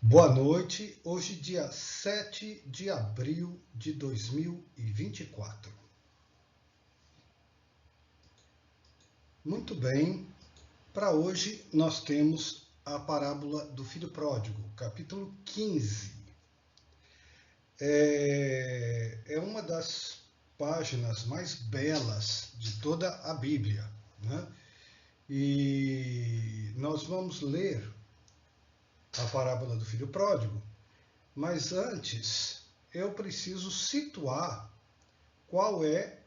Boa noite, hoje dia 7 de abril de 2024. Muito bem, para hoje nós temos a parábola do filho pródigo, capítulo 15. É uma das páginas mais belas de toda a Bíblia, né? E nós vamos ler a parábola do filho pródigo, mas antes eu preciso situar qual é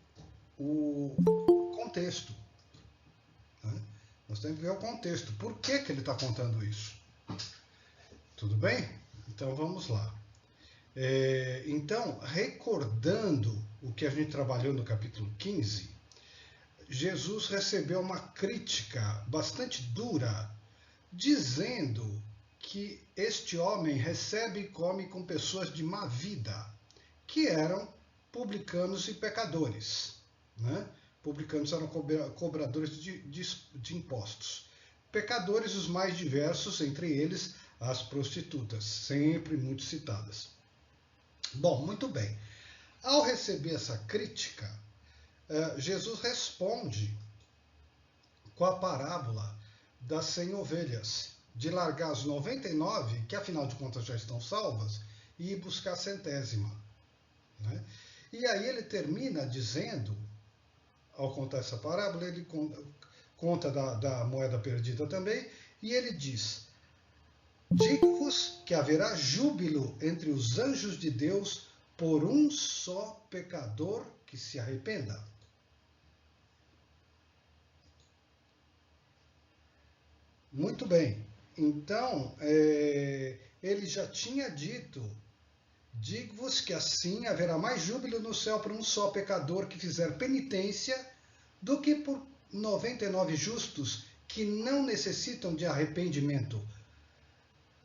o contexto. Né? Nós temos que ver o contexto. Por que ele está contando isso? Tudo bem? Então vamos lá. Então, recordando o que a gente trabalhou no capítulo 15, Jesus recebeu uma crítica bastante dura, dizendo que este homem recebe e come com pessoas de má vida, que eram publicanos e pecadores. Né? Publicanos eram cobradores de impostos. Pecadores os mais diversos, entre eles as prostitutas, sempre muito citadas. Bom, muito bem. Ao receber essa crítica, Jesus responde com a parábola das 100 ovelhas, de largar as 99, que afinal de contas já estão salvas, e ir buscar a centésima. Né? E aí ele termina dizendo, ao contar essa parábola, ele conta da moeda perdida também, e ele diz: digo-vos que haverá júbilo entre os anjos de Deus por um só pecador que se arrependa. Muito bem. Então, ele já tinha dito: digo-vos que assim haverá mais júbilo no céu por um só pecador que fizer penitência do que por 99 justos que não necessitam de arrependimento.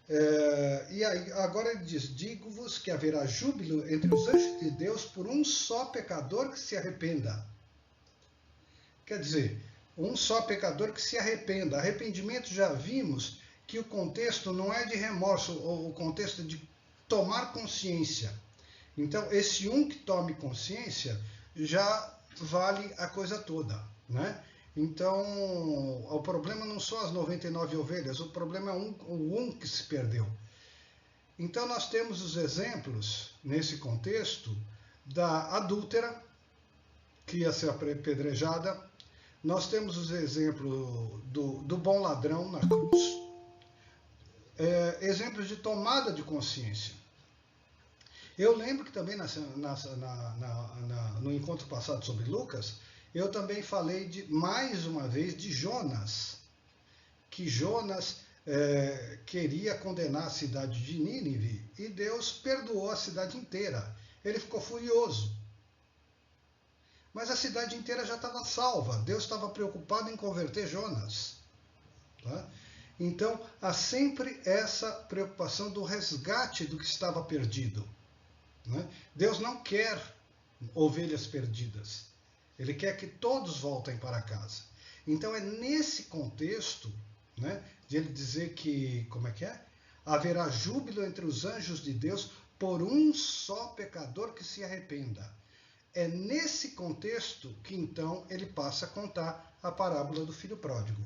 E aí, agora ele diz: digo-vos que haverá júbilo entre os anjos de Deus por um só pecador que se arrependa. Quer dizer, um só pecador que se arrependa. Arrependimento, já vimos que o contexto não é de remorso, o contexto é de tomar consciência. Então, esse um que tome consciência já vale a coisa toda, né? Então, o problema não são as 99 ovelhas, o problema é o um que se perdeu. Então, nós temos os exemplos, nesse contexto, da adúltera, que ia ser apedrejada. Nós temos os exemplos do bom ladrão na cruz. Exemplos de tomada de consciência. Eu lembro que também no encontro passado sobre Lucas, eu também falei mais uma vez de Jonas, que Jonas queria condenar a cidade de Nínive e Deus perdoou a cidade inteira. Ele ficou furioso. Mas a cidade inteira já estava salva. Deus estava preocupado em converter Jonas. Tá? Então, há sempre essa preocupação do resgate do que estava perdido. Né? Deus não quer ovelhas perdidas. Ele quer que todos voltem para casa. Então é nesse contexto, né, de ele dizer que, como é que é? Haverá júbilo entre os anjos de Deus por um só pecador que se arrependa. É nesse contexto que então ele passa a contar a parábola do filho pródigo.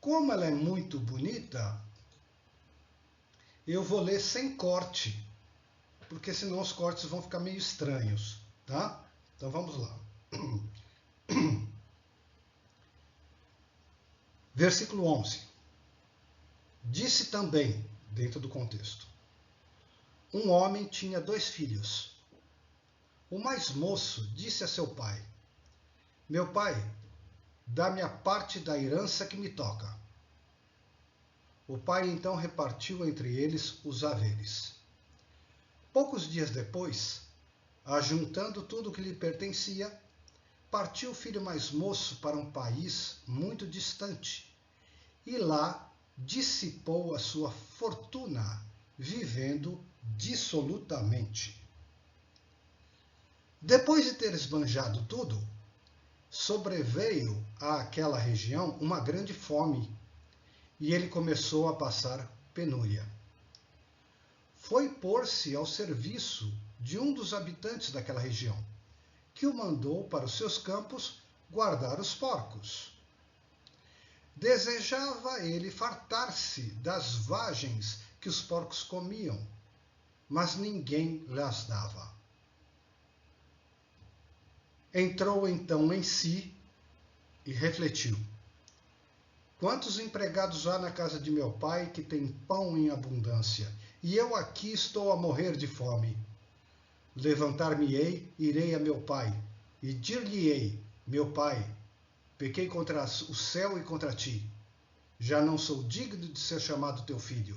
Como ela é muito bonita, eu vou ler sem corte, porque senão os cortes vão ficar meio estranhos, tá? Então vamos lá. Versículo 11. Disse também, dentro do contexto, um homem tinha 2 filhos. O mais moço disse a seu pai: meu pai, dá-me a parte da herança que me toca. O pai então repartiu entre eles os haveres. Poucos dias depois, ajuntando tudo o que lhe pertencia, partiu o filho mais moço para um país muito distante e lá dissipou a sua fortuna, vivendo dissolutamente. Depois de ter esbanjado tudo, sobreveio àquela região uma grande fome e ele começou a passar penúria. foi pôr-se ao serviço de um dos habitantes daquela região, que o mandou para os seus campos guardar os porcos. Desejava ele fartar-se das vagens que os porcos comiam, mas ninguém lhes dava. Entrou então em si e refletiu: quantos empregados há na casa de meu pai que têm pão em abundância, e eu aqui estou a morrer de fome? Levantar-me-ei, irei a meu pai, e dir-lhe-ei: meu pai, pequei contra o céu e contra ti. Já não sou digno de ser chamado teu filho.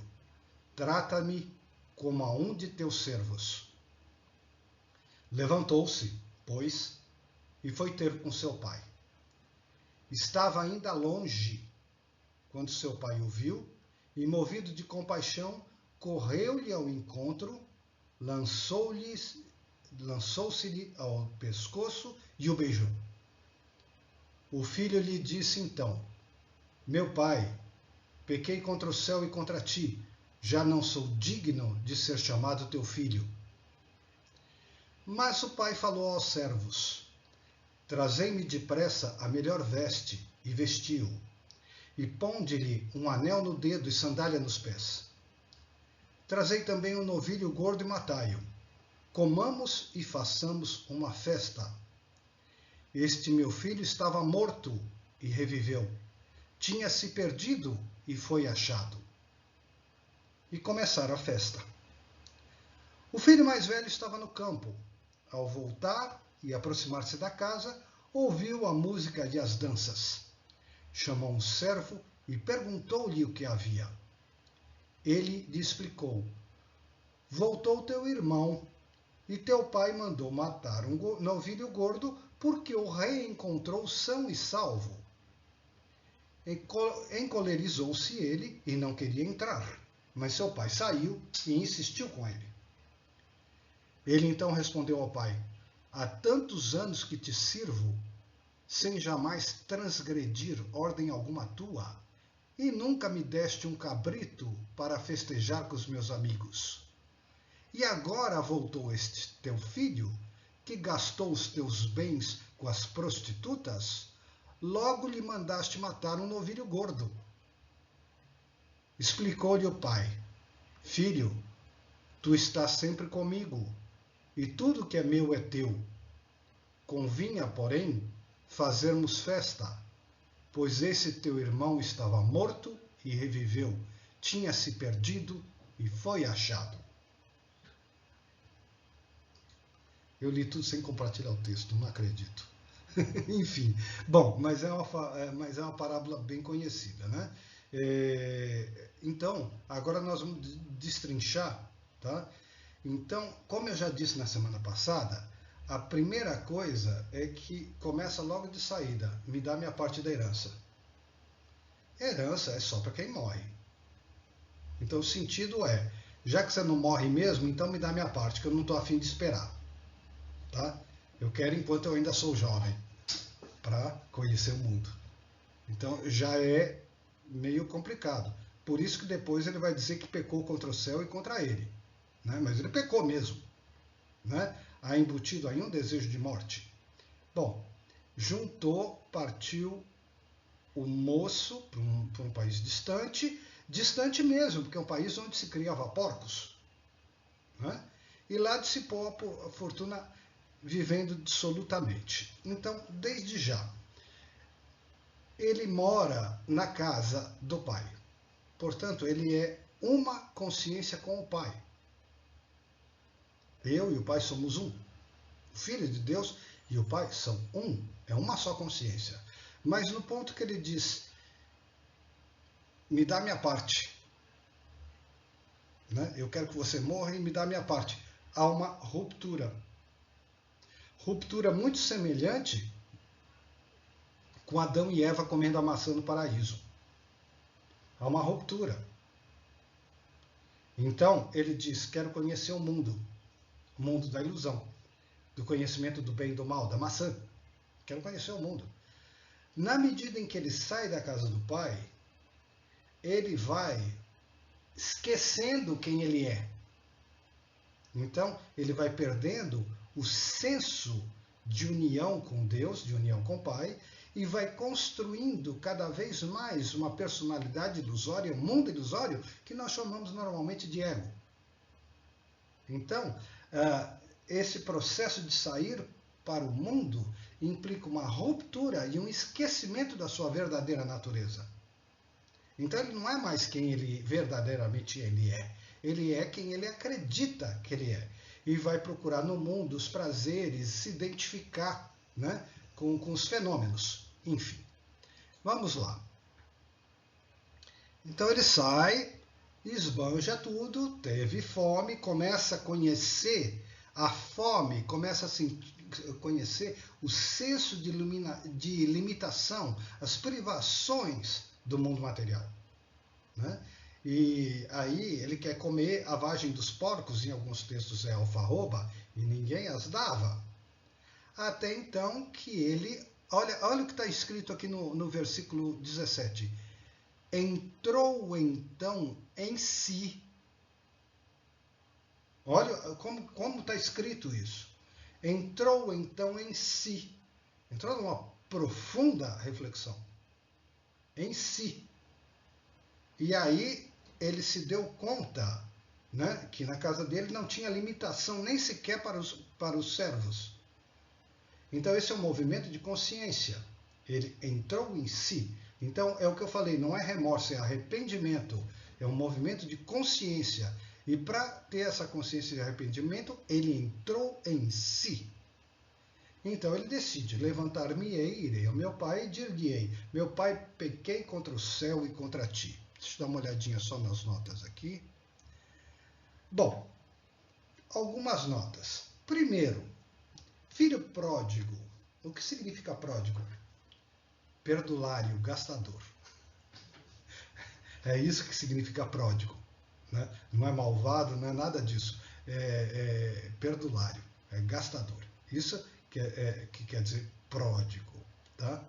Trata-me como a um de teus servos. Levantou-se, pois, e foi ter com seu pai. Estava ainda longe, quando seu pai o viu, e, movido de compaixão, correu-lhe ao encontro, lançou-se-lhe ao pescoço e o beijou. O filho lhe disse então: meu pai, pequei contra o céu e contra ti, já não sou digno de ser chamado teu filho. Mas o pai falou aos servos: trazei-me depressa a melhor veste e vestiu, e ponde-lhe um anel no dedo e sandália nos pés. Trazei também um novilho gordo e matai-o. Comamos e façamos uma festa. Este meu filho estava morto e reviveu. Tinha-se perdido e foi achado. E começaram a festa. O filho mais velho estava no campo. Ao voltar e aproximar-se da casa, ouviu a música e as danças. Chamou um servo e perguntou-lhe o que havia. Ele lhe explicou: voltou teu irmão, e teu pai mandou matar um novilho gordo, porque o reencontrou são e salvo. Encolerizou-se ele e não queria entrar, mas seu pai saiu e insistiu com ele. Ele então respondeu ao pai: há tantos anos que te sirvo, sem jamais transgredir ordem alguma tua, e nunca me deste um cabrito para festejar com os meus amigos. E agora voltou este teu filho, que gastou os teus bens com as prostitutas, logo lhe mandaste matar um novilho gordo. Explicou-lhe o pai: filho, tu estás sempre comigo, e tudo que é meu é teu. Convinha, porém, fazermos festa, pois esse teu irmão estava morto e reviveu, tinha-se perdido e foi achado. Eu li tudo sem compartilhar o texto, não acredito. Enfim, bom, mas é uma parábola bem conhecida, né? Então, agora nós vamos destrinchar, tá? Então, como eu já disse na semana passada, a primeira coisa é que começa logo de saída: me dá minha parte da herança. Herança é só para quem morre. Então o sentido é: já que você não morre mesmo, então me dá minha parte, que eu não estou a fim de esperar. Tá? Eu quero enquanto eu ainda sou jovem, para conhecer o mundo. Então já é meio complicado. Por isso que depois ele vai dizer que pecou contra o céu e contra ele. Né? Mas ele pecou mesmo. Né? Há embutido aí um desejo de morte. Bom, juntou, partiu o moço para um país distante, distante mesmo, porque é um país onde se criava porcos. Né? E lá dissipou a fortuna vivendo dissolutamente. Então, desde já, ele mora na casa do pai. Portanto, ele é uma consciência com o pai. Eu e o pai somos um. O Filho de Deus e o Pai são um. É uma só consciência. Mas no ponto que ele diz: me dá minha parte. Né? Eu quero que você morra e me dá minha parte. Há uma ruptura. Ruptura muito semelhante com Adão e Eva comendo a maçã no paraíso. Há uma ruptura. Então, ele diz: quero conhecer o mundo da ilusão, do conhecimento do bem e do mal, da maçã. Quero conhecer o mundo. Na medida em que ele sai da casa do pai, ele vai esquecendo quem ele é. Então, ele vai perdendo o senso de união com Deus, de união com o Pai, e vai construindo cada vez mais uma personalidade ilusória, um mundo ilusório, que nós chamamos normalmente de ego. Então, esse processo de sair para o mundo implica uma ruptura e um esquecimento da sua verdadeira natureza. Então, ele não é mais quem ele verdadeiramente ele é. Ele é quem ele acredita que ele é. E vai procurar no mundo os prazeres, se identificar, né, com os fenômenos. Enfim, vamos lá. Então ele sai, esbanja tudo, teve fome, começa a conhecer a fome, começa a conhecer o senso de limitação, as privações do mundo material, né? E aí ele quer comer a vagem dos porcos, em alguns textos é alfarroba, e ninguém as dava. Até então que ele, olha o que está escrito aqui no versículo 17. Entrou então em si. Olha como está escrito isso. Entrou então em si. Entrou numa profunda reflexão. Em si. E aí ele se deu conta, né, que na casa dele não tinha limitação nem sequer para os servos. Então esse é um movimento de consciência. Ele entrou em si. Então é o que eu falei, não é remorso, é arrependimento. É um movimento de consciência. E para ter essa consciência de arrependimento, ele entrou em si. Então ele decide, levantar-me-ei, irei ao meu pai e dir-lhe-ei, meu pai, pequei contra o céu e contra ti. Deixa eu dar uma olhadinha só nas notas aqui. Bom, algumas notas. Primeiro, filho pródigo. O que significa pródigo? Perdulário, gastador. É isso que significa pródigo, né? Não é malvado, não é nada disso. É perdulário, é gastador. Isso que quer dizer pródigo, tá?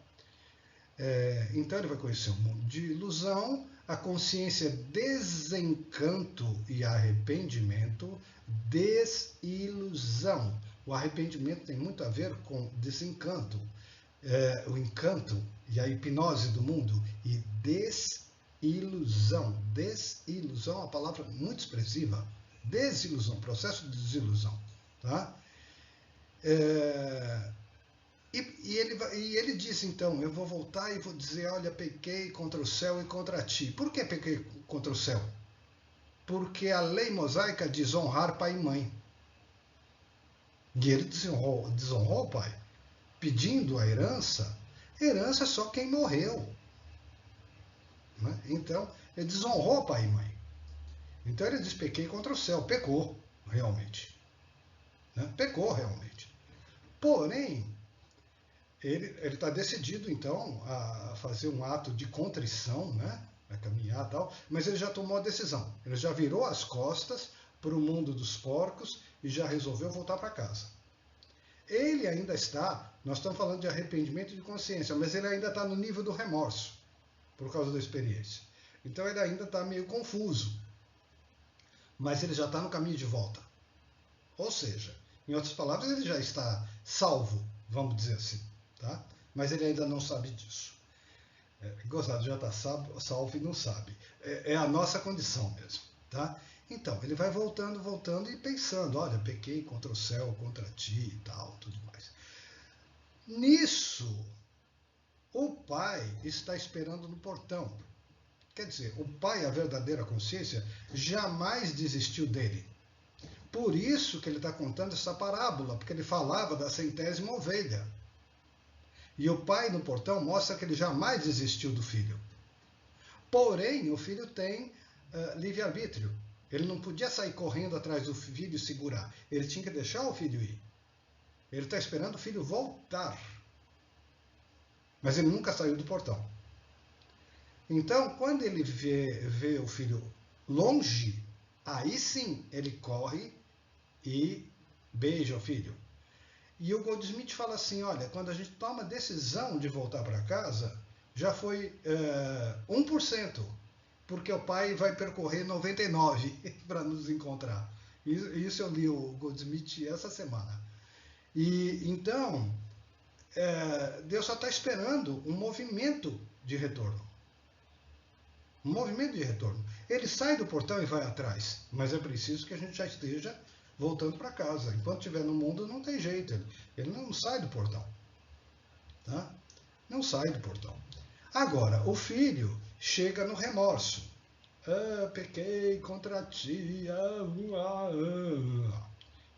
Então ele vai conhecer um mundo de ilusão, a consciência desencanto e arrependimento, desilusão. O arrependimento tem muito a ver com desencanto, o encanto e a hipnose do mundo, e desilusão. Desilusão é uma palavra muito expressiva. Desilusão, processo de desilusão. Tá? E ele diz, então, eu vou voltar e vou dizer, olha, pequei contra o céu e contra ti. Por que pequei contra o céu? Porque a lei mosaica diz honrar pai e mãe. E ele desonrou o pai, pedindo a herança. Herança é só quem morreu. Né? Então, ele desonrou pai e mãe. Então ele diz, pequei contra o céu. Pecou, realmente. Né? Pecou, realmente. Porém, ele está decidido, então, a fazer um ato de contrição, né? A caminhar e tal, mas ele já tomou a decisão. Ele já virou as costas para o mundo dos porcos e já resolveu voltar para casa. Ele ainda está, nós estamos falando de arrependimento e de consciência, mas ele ainda está no nível do remorso, por causa da experiência. Então ele ainda está meio confuso, mas ele já está no caminho de volta. Ou seja, em outras palavras, ele já está salvo, vamos dizer assim. Tá? Mas ele ainda não sabe disso. Gozado, já está salvo e não sabe. É a nossa condição mesmo. Tá? Então, ele vai voltando e pensando, olha, pequei contra o céu, contra ti e tal, tudo mais. Nisso, o pai está esperando no portão. Quer dizer, o pai, a verdadeira consciência, jamais desistiu dele. Por isso que ele está contando essa parábola, porque ele falava da 100ª ovelha. E o pai no portão mostra que ele jamais desistiu do filho. Porém, o filho tem livre-arbítrio. Ele não podia sair correndo atrás do filho e segurar. Ele tinha que deixar o filho ir. Ele está esperando o filho voltar. Mas ele nunca saiu do portão. Então, quando ele vê o filho longe, aí sim ele corre e beija o filho. E o Goldsmith fala assim, olha, quando a gente toma a decisão de voltar para casa, já foi 1%, porque o pai vai percorrer 99% para nos encontrar. Isso eu li o Goldsmith essa semana. E então, Deus só está esperando um movimento de retorno. Um movimento de retorno. Ele sai do portão e vai atrás, mas é preciso que a gente já esteja voltando para casa. Enquanto estiver no mundo, não tem jeito. Ele não sai do portão. Tá? Não sai do portão. Agora, o filho chega no remorso. Ah, pequei contra ti.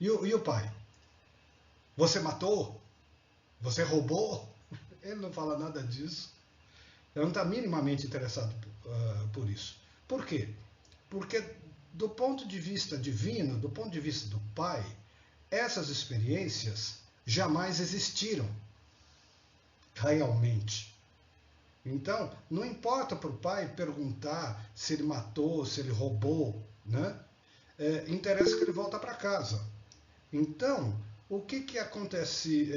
E o pai? Você matou? Você roubou? Ele não fala nada disso. Ele não está minimamente interessado por isso. Por quê? Porque do ponto de vista divino, do ponto de vista do pai, essas experiências jamais existiram realmente. Então, não importa para o pai perguntar se ele matou, se ele roubou, né? Interessa que ele volta para casa. Então, o que acontece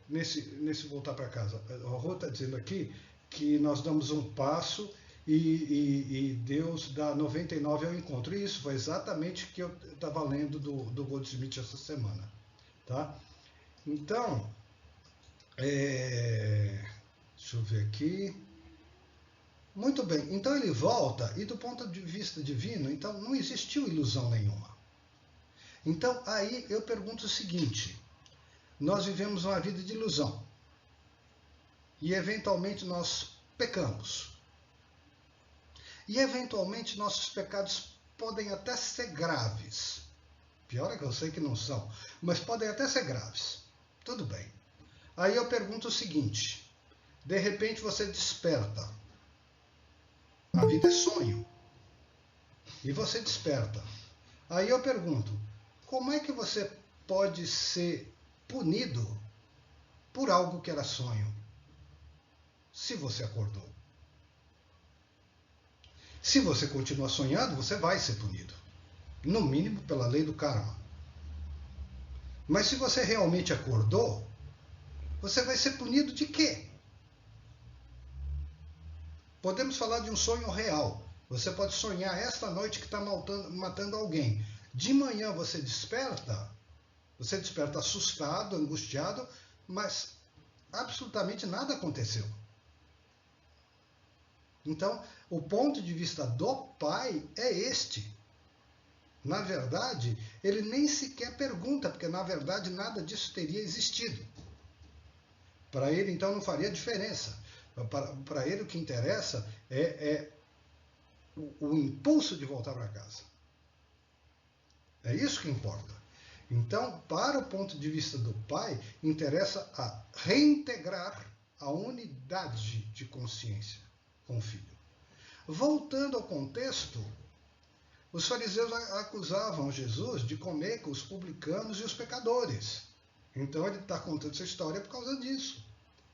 nesse voltar para casa? A Rô está dizendo aqui que nós damos um passo e Deus dá 99 ao encontro. E isso foi exatamente o que eu estava lendo do Goldsmith essa semana. Tá? Então, deixa eu ver aqui. Muito bem, então ele volta e do ponto de vista divino, então não existiu ilusão nenhuma. Então aí eu pergunto o seguinte, nós vivemos uma vida de ilusão e eventualmente nós pecamos. E eventualmente nossos pecados podem até ser graves. Pior é que eu sei que não são, mas podem até ser graves. Tudo bem. Aí eu pergunto o seguinte, de repente você desperta. A vida é sonho. E você desperta. Aí eu pergunto, como é que você pode ser punido por algo que era sonho, se você acordou? Se você continua sonhando, você vai ser punido. No mínimo pela lei do karma. Mas se você realmente acordou, você vai ser punido de quê? Podemos falar de um sonho real. Você pode sonhar esta noite que está matando alguém. De manhã você desperta assustado, angustiado, mas absolutamente nada aconteceu. Então, o ponto de vista do pai é este. Na verdade, ele nem sequer pergunta, porque na verdade nada disso teria existido. Para ele, então, não faria diferença. Para ele, o que interessa é o impulso de voltar para casa. É isso que importa. Então, para o ponto de vista do pai, interessa a reintegrar a unidade de consciência com o filho. Voltando ao contexto, os fariseus acusavam Jesus de comer com os publicanos e os pecadores. Então ele está contando essa história por causa disso.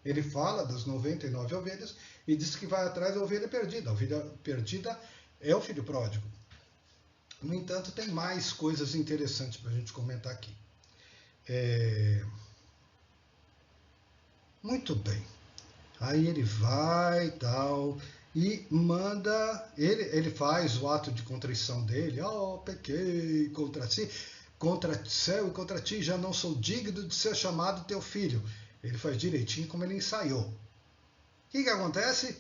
Ele fala das 99 ovelhas e diz que vai atrás da ovelha perdida. A ovelha perdida é o filho pródigo. No entanto, tem mais coisas interessantes para a gente comentar aqui. Muito bem. Aí ele vai tal e manda, ele faz o ato de contrição dele. Pequei contra ti, contra céu e contra ti, já não sou digno de ser chamado teu filho. Ele faz direitinho como ele ensaiou. O que acontece?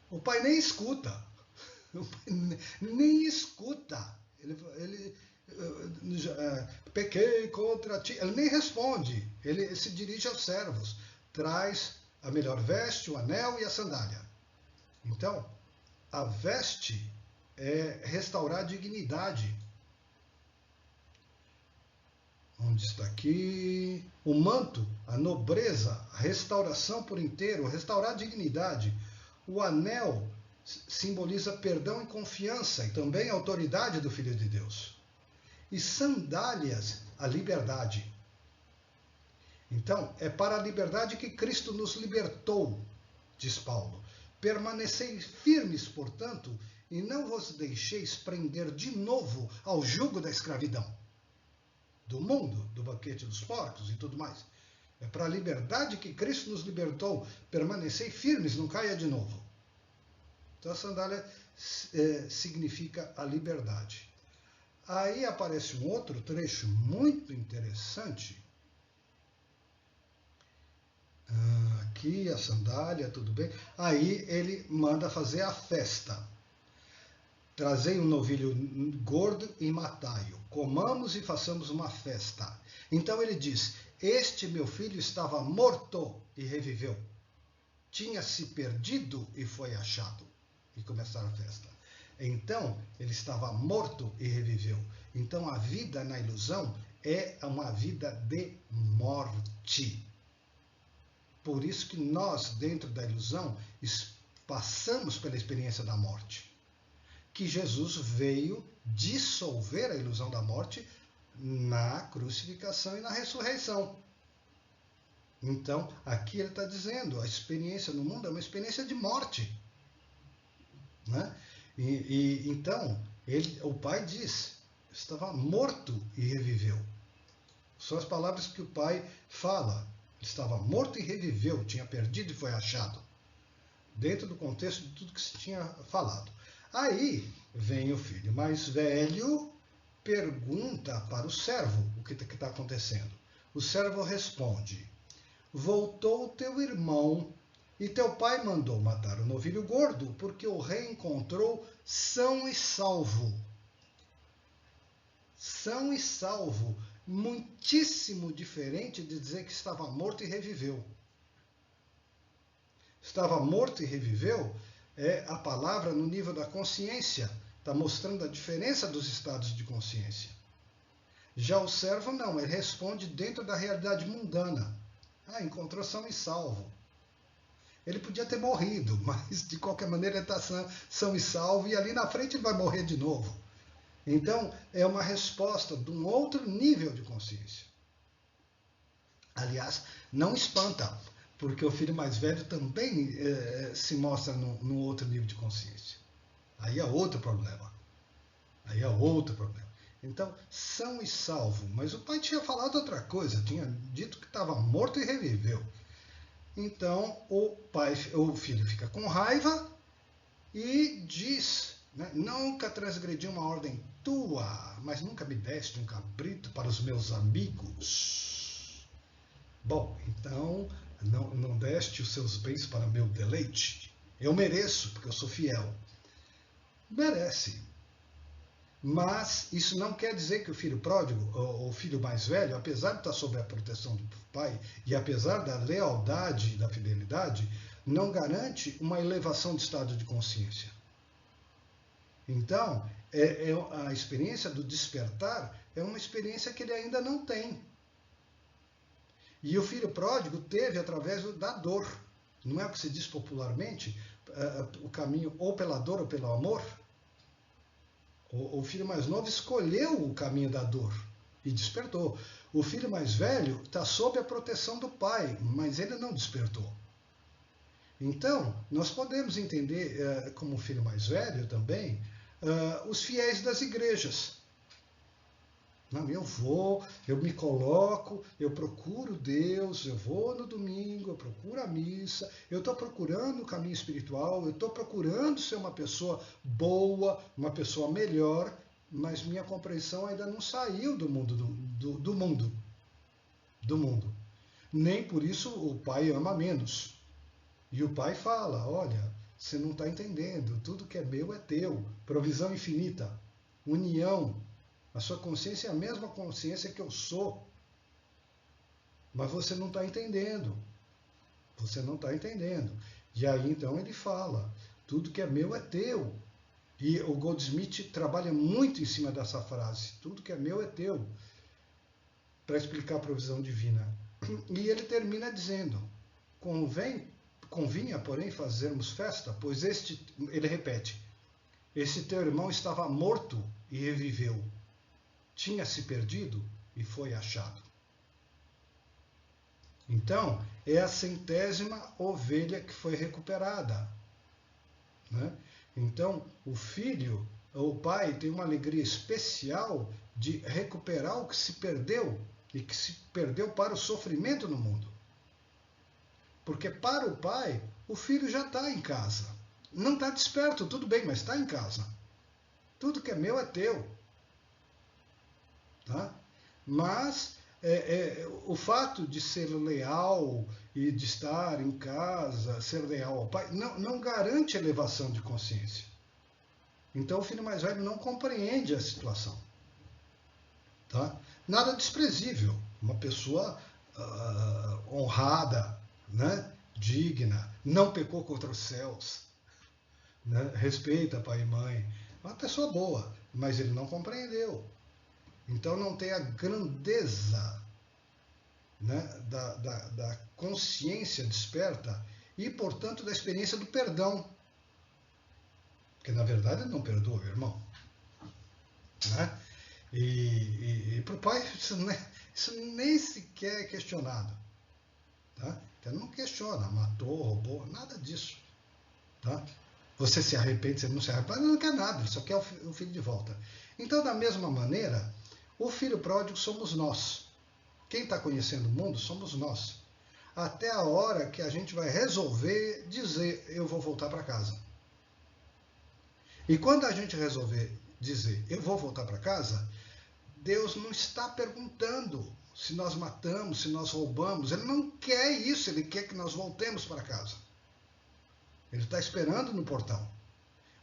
O pai nem escuta. O pai nem escuta. Ele pequei contra ti. Ele nem responde. Ele se dirige aos servos. Traz a melhor veste, o anel e a sandália. Então, a veste é restaurar a dignidade. Onde está aqui? O manto, a nobreza, a restauração por inteiro, restaurar a dignidade. O anel simboliza perdão e confiança e também a autoridade do Filho de Deus. E sandálias, a liberdade. Então, é para a liberdade que Cristo nos libertou, diz Paulo. Permanecei firmes, portanto, e não vos deixeis prender de novo ao jugo da escravidão. Do mundo, do banquete dos porcos e tudo mais. É para a liberdade que Cristo nos libertou. Permanecei firmes, não caia de novo. Então a sandália significa a liberdade. Aí aparece um outro trecho muito interessante. Aqui a sandália, tudo bem. Aí ele manda fazer a festa. Trazei um novilho gordo e matai-o. Comamos e façamos uma festa. Então ele diz: este meu filho estava morto e reviveu. Tinha se perdido e foi achado. E começaram a festa. Então ele estava morto e reviveu. Então a vida na ilusão é uma vida de morte. Por isso que nós, dentro da ilusão, passamos pela experiência da morte. Que Jesus veio dissolver a ilusão da morte na crucificação e na ressurreição. Então, aqui ele está dizendo, a experiência no mundo é uma experiência de morte. Né? Então, o Pai diz, estava morto e reviveu. São as palavras que o Pai fala. Estava morto e reviveu, tinha perdido e foi achado. Dentro do contexto de tudo que se tinha falado. Aí vem o filho mais velho, pergunta para o servo o que está acontecendo. O servo responde: voltou teu irmão e teu pai mandou matar o novilho gordo porque o reencontrou são e salvo. São e salvo. Muitíssimo diferente de dizer que estava morto e reviveu. Estava morto e reviveu é a palavra no nível da consciência. Está mostrando a diferença dos estados de consciência. Já o servo não, ele responde dentro da realidade mundana. Encontrou são e salvo. Ele podia ter morrido, mas de qualquer maneira ele está são e salvo e ali na frente ele vai morrer de novo. Então, é uma resposta de um outro nível de consciência. Aliás, não espanta, porque o filho mais velho também se mostra num outro nível de consciência. Aí é outro problema. Então, são e salvo. Mas o pai tinha falado outra coisa, tinha dito que estava morto e reviveu. Então, o filho fica com raiva e diz: nunca transgredi uma ordem tua, mas nunca me deste um cabrito para os meus amigos. Bom, então não deste os seus bens para meu deleite. Eu mereço, porque eu sou fiel. Merece. Mas isso não quer dizer que o filho pródigo, o filho mais velho, apesar de estar sob a proteção do pai e apesar da lealdade e da fidelidade, não garante uma elevação de estado de consciência. Então, a experiência do despertar é uma experiência que ele ainda não tem. E o filho pródigo teve através da dor. Não é o que se diz popularmente, o caminho ou pela dor ou pelo amor? O filho mais novo escolheu o caminho da dor e despertou. O filho mais velho está sob a proteção do pai, mas ele não despertou. Então, nós podemos entender como filho mais velho também os fiéis das igrejas. Não, eu me coloco, eu procuro Deus, eu vou no domingo, eu procuro a missa, eu estou procurando o caminho espiritual, eu estou procurando ser uma pessoa boa, uma pessoa melhor, mas minha compreensão ainda não saiu do mundo. Nem por isso o pai ama menos. E o pai fala: olha, você não está entendendo, tudo que é meu é teu, provisão infinita, união. A sua consciência é a mesma consciência que eu sou. Mas você não está entendendo. Você não está entendendo. E aí então ele fala: tudo que é meu é teu. E o Goldsmith trabalha muito em cima dessa frase: tudo que é meu é teu, para explicar a provisão divina. E ele termina dizendo: convinha, porém, fazermos festa, pois ele repete, esse teu irmão estava morto e reviveu. Tinha se perdido e foi achado. Então, é a 100ª ovelha que foi recuperada. Né? Então, o pai tem uma alegria especial de recuperar o que se perdeu e que se perdeu para o sofrimento no mundo. Porque para o pai, o filho já está em casa. Não está desperto, tudo bem, mas está em casa. Tudo que é meu é teu. tá? Mas o fato de ser leal e de estar em casa, ser leal ao pai, não garante elevação de consciência. Então o filho mais velho não compreende a situação. Tá? Nada desprezível. Uma pessoa honrada, né? Digna, não pecou contra os céus, né? Respeita pai e mãe. Uma pessoa boa, mas ele não compreendeu. Então não tem a grandeza, né, da consciência desperta e, portanto, da experiência do perdão. Porque, na verdade, ele não perdoa o irmão. Né? E para o pai, isso nem sequer é questionado. Tá? Então não questiona, matou, roubou, nada disso. Tá? Você se arrepende, você não se arrepende, ele não quer nada, ele só quer o filho de volta. Então, da mesma maneira, o filho pródigo somos nós. Quem está conhecendo o mundo somos nós. Até a hora que a gente vai resolver dizer, eu vou voltar para casa. E quando a gente resolver dizer, eu vou voltar para casa, Deus não está perguntando se nós matamos, se nós roubamos. Ele não quer isso, ele quer que nós voltemos para casa. Ele está esperando no portão.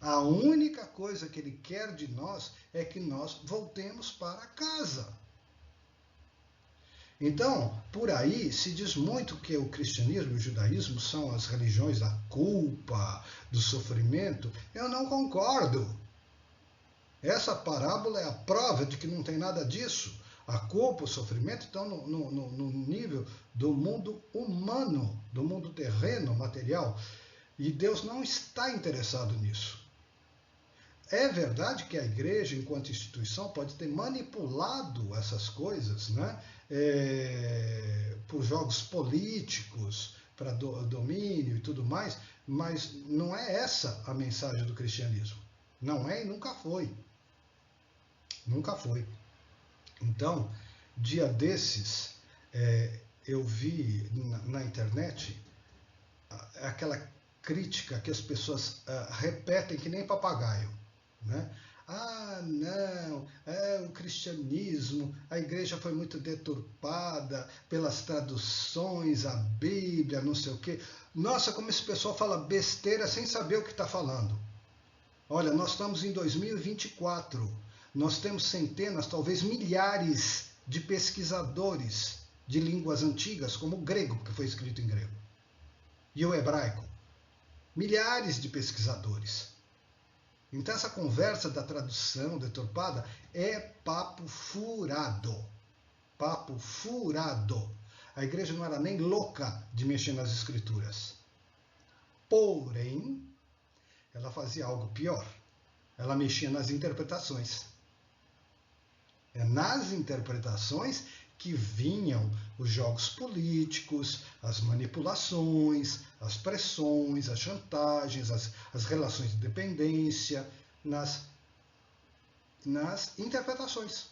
A única coisa que ele quer de nós é que nós voltemos para casa. Então, por aí se diz muito que o cristianismo e o judaísmo são as religiões da culpa, do sofrimento. Eu não concordo. Essa parábola é a prova de que não tem nada disso. A culpa, o sofrimento estão no nível do mundo humano, do mundo terreno, material. E Deus não está interessado nisso. É verdade que a igreja, enquanto instituição, pode ter manipulado essas coisas, né? Por jogos políticos, para domínio e tudo mais, mas não é essa a mensagem do cristianismo. Não é e nunca foi. Nunca foi. Então, dia desses, eu vi na internet aquela crítica que as pessoas repetem que nem papagaio. Né? Ah, não, o cristianismo, a igreja foi muito deturpada pelas traduções, a Bíblia, não sei o quê. Nossa, como esse pessoal fala besteira sem saber o que está falando. Olha, nós estamos em 2024, nós temos centenas, talvez milhares de pesquisadores de línguas antigas, como o grego, que foi escrito em grego, e o hebraico. Milhares de pesquisadores. Então essa conversa da tradução deturpada é papo furado. Papo furado. A igreja não era nem louca de mexer nas escrituras. Porém, ela fazia algo pior. Ela mexia nas interpretações. É nas interpretações que vinham os jogos políticos, as manipulações, as pressões, as chantagens, as relações de dependência, nas interpretações.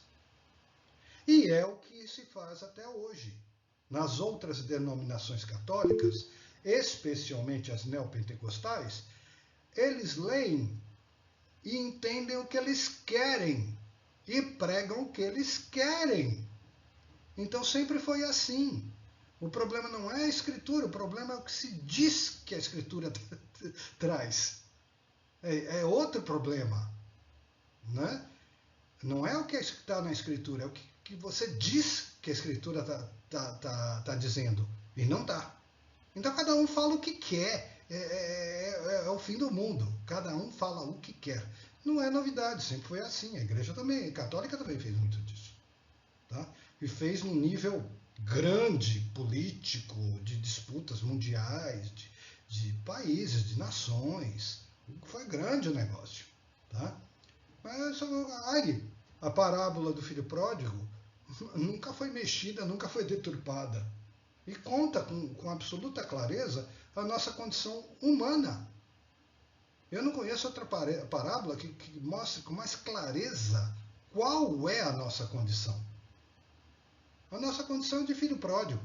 E é o que se faz até hoje. Nas outras denominações católicas, especialmente as neopentecostais, eles leem e entendem o que eles querem e pregam o que eles querem. Então sempre foi assim. O problema não é a escritura, o problema é o que se diz que a escritura traz. É outro problema. Né? Não é o que está na escritura, é o que você diz que a escritura está dizendo. E não está. Então cada um fala o que quer. É o fim do mundo. Cada um fala o que quer. Não é novidade, sempre foi assim. A igreja também, a católica também fez muito disso. Tá? E fez num nível grande, político, de disputas mundiais, de países, de nações. Foi grande o negócio. Tá? Mas a parábola do filho pródigo nunca foi mexida, nunca foi deturpada. E conta com absoluta clareza a nossa condição humana. Eu não conheço outra parábola que mostre com mais clareza qual é a nossa condição. A nossa condição é de filho pródigo.